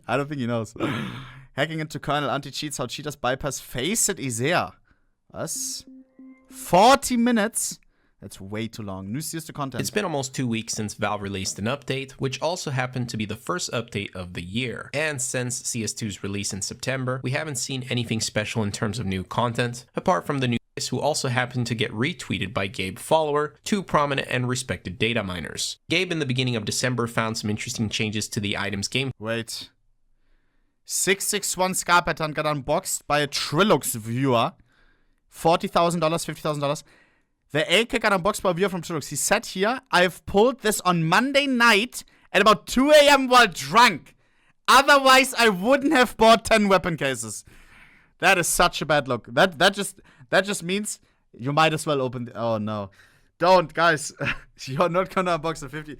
I don't think he knows. Hacking into kernel anti-cheats, how cheaters bypass facet easier. Was? 40 minutes? That's way too long. New CS2 content. It's been almost 2 weeks since Valve released an update, which also happened to be the first update of the year. And since CS2's release in September, we haven't seen anything special in terms of new content, apart from the new who also happened to get retweeted by Gabe Follower, two prominent and respected data miners. Gabe in the beginning of December found some interesting changes to the items game. Wait. 661 Scar pattern got unboxed by a Trilux viewer. $40,000, $50,000. The AK got unboxed by a viewer from Trilux. He said here, I've pulled this on Monday night at about 2 a.m. while drunk. Otherwise, I wouldn't have bought 10 weapon cases. That is such a bad look. That just means you might as well open oh no. Don't, guys. You're not gonna unbox a 50.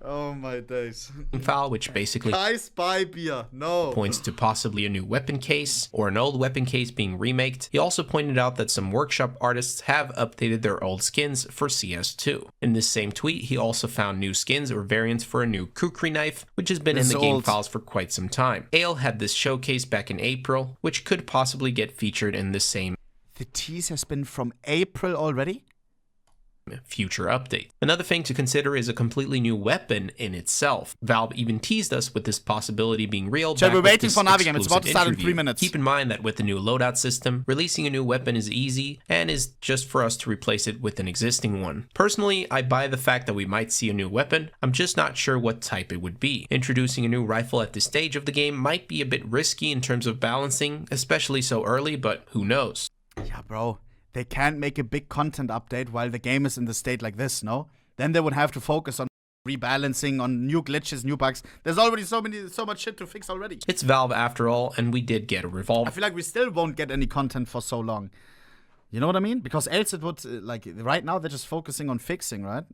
Oh my days. File, which basically guys, buy beer. No. Points to possibly a new weapon case or an old weapon case being remaked. He also pointed out that some workshop artists have updated their old skins for CS2. In this same tweet, he also found new skins or variants for a new kukri knife, which has been in the game files for quite some time. Ale had this showcase back in April, which could possibly get featured in the same. The tease has been from April already? Future update. Another thing to consider is a completely new weapon in itself. Valve even teased us with this possibility being real. Chat, we're waiting for Navigam. It's about to start in 3 minutes. Keep in mind that with the new loadout system, releasing a new weapon is easy and is just for us to replace it with an existing one. Personally, I buy the fact that we might see a new weapon. I'm just not sure what type it would be. Introducing a new rifle at this stage of the game might be a bit risky in terms of balancing, especially so early, but who knows? Yeah, bro. They can't make a big content update while the game is in the state like this, no? Then they would have to focus on rebalancing, on new glitches, new bugs. There's already so much shit to fix already. It's Valve after all, and we did get a revolver. I feel like we still won't get any content for so long. You know what I mean? Because else it would, like, right now they're just focusing on fixing, right?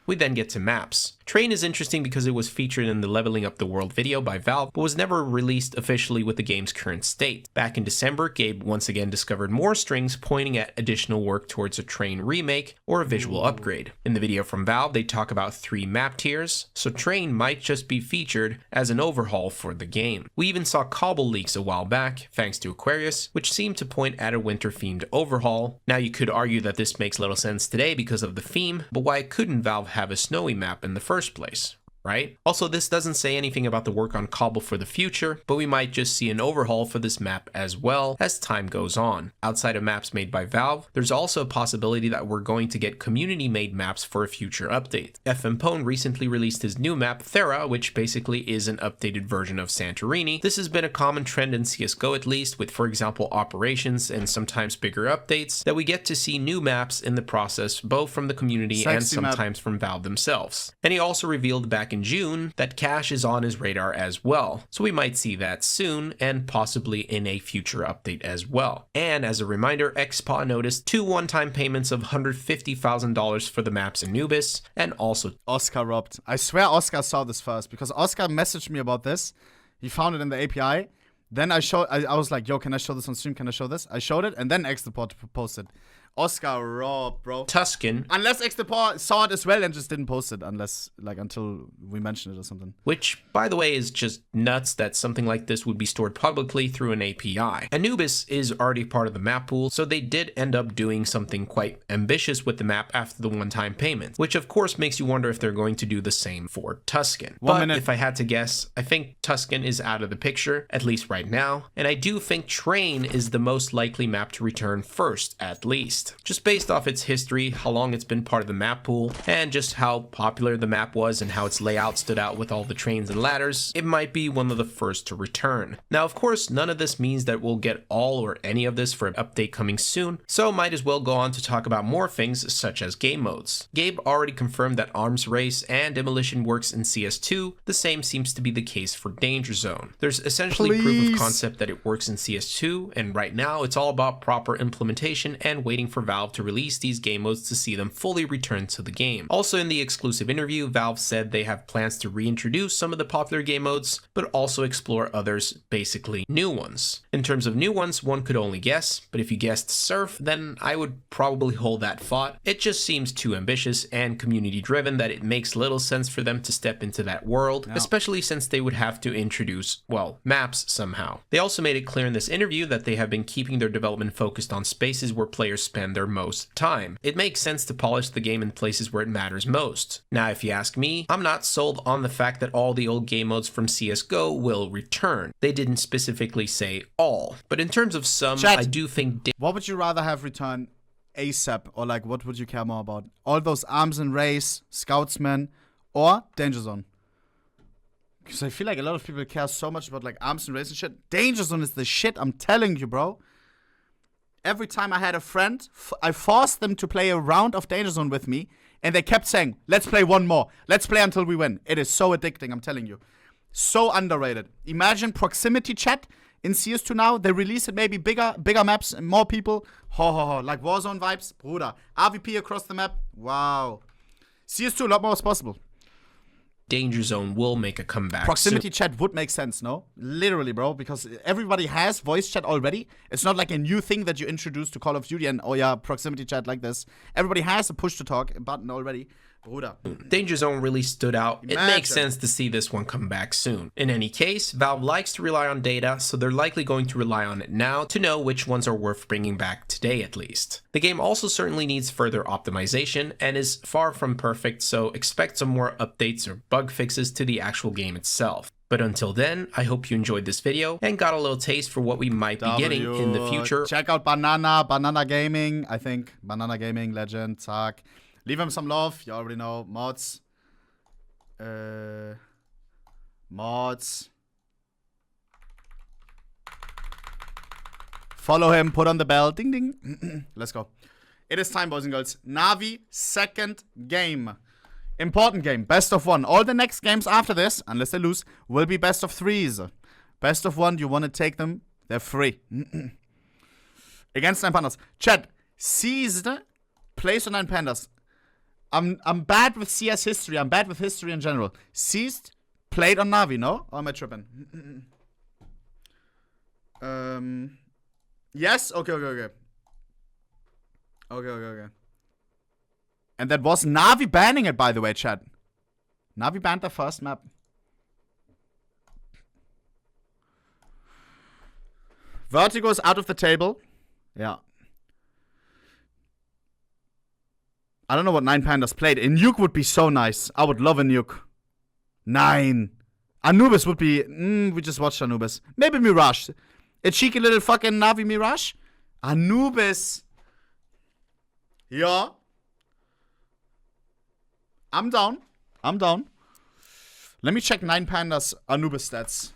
We then get to maps. Train is interesting because it was featured in the Leveling Up the World video by Valve, but was never released officially with the game's current state. Back in December, Gabe once again discovered more strings pointing at additional work towards a Train remake or a visual upgrade. In the video from Valve, they talk about 3 map tiers, so Train might just be featured as an overhaul for the game. We even saw Cobble leaks a while back, thanks to Aquarius, which seemed to point at a winter-themed overhaul. Now you could argue that this makes little sense today because of the theme, but why couldn't Valve have a snowy map in the first place? Right? Also, this doesn't say anything about the work on Cobble for the future, but we might just see an overhaul for this map as well as time goes on. Outside of maps made by Valve, there's also a possibility that we're going to get community-made maps for a future update. FMPone recently released his new map, Thera, which basically is an updated version of Santorini. This has been a common trend in CSGO at least, with for example operations and sometimes bigger updates, that we get to see new maps in the process, both from the community and sometimes from Valve themselves. And he also revealed back in June that cash is on his radar as well, so we might see that soon and possibly in a future update as well. And as a reminder, XPaw noticed 2 one-time payments of $150,000 for the maps Anubis and also Oscar robbed. I swear Oscar saw this first because Oscar messaged me about this. He found it in the API. Then I was like, yo, can I show this on stream? Can I show this? I showed it and then XDeport posted. Oscar robbed, bro. Tuscan. Unless XDeport saw it as well and just didn't post it until we mentioned it or something. Which, by the way, is just nuts that something like this would be stored publicly through an API. Anubis is already part of the map pool, so they did end up doing something quite ambitious with the map after the one-time payment, which of course makes you wonder if they're going to do the same for Tuscan. But if I had to guess, I think Tuscan is out of the picture, at least right now, and I do think Train is the most likely map to return first, at least. Just based off its history, how long it's been part of the map pool, and just how popular the map was and how its layout stood out with all the trains and ladders, it might be one of the first to return. Now, of course, none of this means that we'll get all or any of this for an update coming soon, so might as well go on to talk about more things such as game modes. Gabe already confirmed that Arms Race and Demolition works in CS2, the same seems to be the case for Danger Zone. There's essentially proof of concept that it works in CS2, and right now it's all about proper implementation and waiting for Valve to release these game modes to see them fully return to the game. Also in the exclusive interview, Valve said they have plans to reintroduce some of the popular game modes, but also explore others, basically new ones. In terms of new ones, one could only guess, but if you guessed Surf, then I would probably hold that thought. It just seems too ambitious and community driven that it makes little sense for them to step into that world, especially since they would have to introduce, well, maps somehow. They also made it clear in this interview that they have been keeping their development focused on spaces where players spend their most time. It makes sense to polish the game in places where it matters most. Now, if you ask me, I'm not sold on the fact that all the old game modes from CSGO will return. They didn't specifically say all, but in terms of some, Chat, I do think... what would you rather have return ASAP, or like what would you care more about? All those Arms and Race, Scoutsman, or Danger Zone? Because I feel like a lot of people care so much about like Arms and Race and shit. Danger Zone is the shit, I'm telling you, bro. Every time I had a friend, I forced them to play a round of Danger Zone with me, and they kept saying, let's play one more. Let's play until we win. It is so addicting, I'm telling you. So underrated. Imagine proximity chat in CS2 now. They release it maybe bigger maps and more people. Like Warzone vibes. Bruder. RVP across the map. Wow. CS2, a lot more is possible. Danger Zone will make a comeback. Proximity chat would make sense, no? Literally, bro, because everybody has voice chat already. It's not like a new thing that you introduce to Call of Duty and, oh yeah, proximity chat like this. Everybody has a push-to-talk button already. Bruder. Danger Zone really stood out. It makes sense to see this one come back soon. In any case, Valve likes to rely on data, so they're likely going to rely on it now to know which ones are worth bringing back today at least. The game also certainly needs further optimization and is far from perfect, so expect some more updates or bug fixes to the actual game itself. But until then, I hope you enjoyed this video and got a little taste for what we might be getting in the future. Check out Banana Gaming, I think. Banana Gaming, legend, zack. Leave him some love, you already know. Mods. Mods. Follow him, put on the bell. Ding, ding. Let's go. It is time, boys and girls. Na'Vi, second game. Important game. Best of one. All the next games after this, unless they lose, will be best of threes. Best of one, you want to take them, they're free. Against 9 Pandas. Chat, seized, plays on 9 Pandas. I'm bad with CS history. I'm bad with history in general. Seized, played on Na'Vi, no? Or am I tripping? Yes? Okay. And that was Na'Vi banning it, by the way, chat. Na'Vi banned the first map. Vertigo's out of the table. Yeah. I don't know what 9 Pandas played. A nuke would be so nice. I would love a nuke. 9. Anubis would be... we just watched Anubis. Maybe Mirage. A cheeky little fucking Na'Vi Mirage. Anubis. Yeah. I'm down. Let me check 9 Pandas Anubis stats.